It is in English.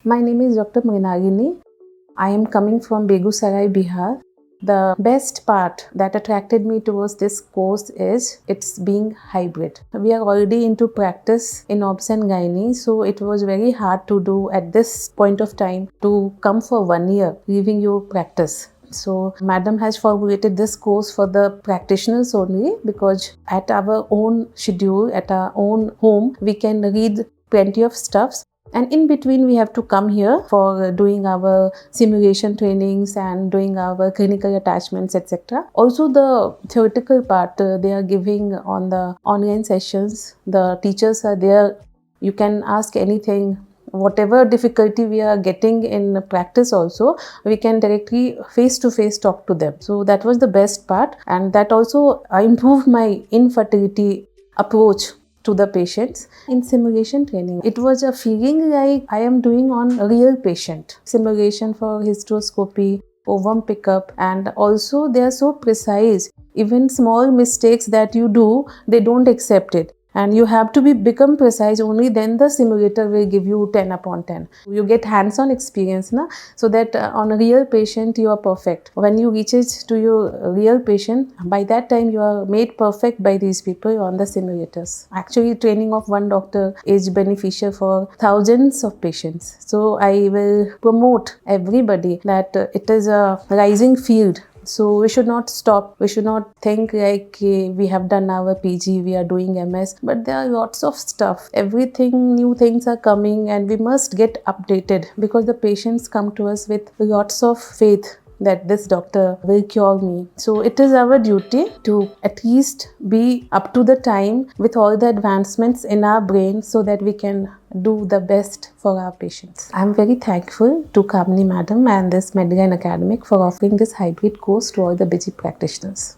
My name is Dr. Mrinalini. I am coming from Begusarai, Bihar. The best part that attracted me towards this course is it's being hybrid. We are already into practice in obs and gynae, so it was very hard to do at this point of time to come for 1 year, leaving your practice. So madam has formulated this course for the practitioners only, because at our own schedule, at our own home, we can read plenty of stuffs. And in between, we have to come here for doing our simulation trainings and doing our clinical attachments, etc. Also, the theoretical part they are giving on the online sessions. The teachers are there. You can ask anything. Whatever difficulty we are getting in practice also, we can directly face-to-face talk to them. So that was the best part, and that also improved my infertility approach to the patients. In simulation training, it was a feeling like I am doing on a real patient. Simulation for hysteroscopy, ovum pickup, and also they are so precise. Even small mistakes that you do, they don't accept it. And you have to become precise, only then the simulator will give you 10 upon 10. You get hands-on experience, so that on a real patient you are perfect. When you reach it to your real patient, by that time you are made perfect by these people on the simulators. Actually, training of one doctor is beneficial for thousands of patients. So I will promote everybody that it is a rising field. So we should not stop. We should not think like we have done our PG, we are doing MS, but there are lots of stuff. Everything, new things are coming, and we must get updated, because the patients come to us with lots of faith that this doctor will cure me. So it is our duty to at least be up to the time with all the advancements in our brain, so that we can do the best for our patients. I am very thankful to Kamini Madam and this Medline Academic for offering this hybrid course to all the busy practitioners.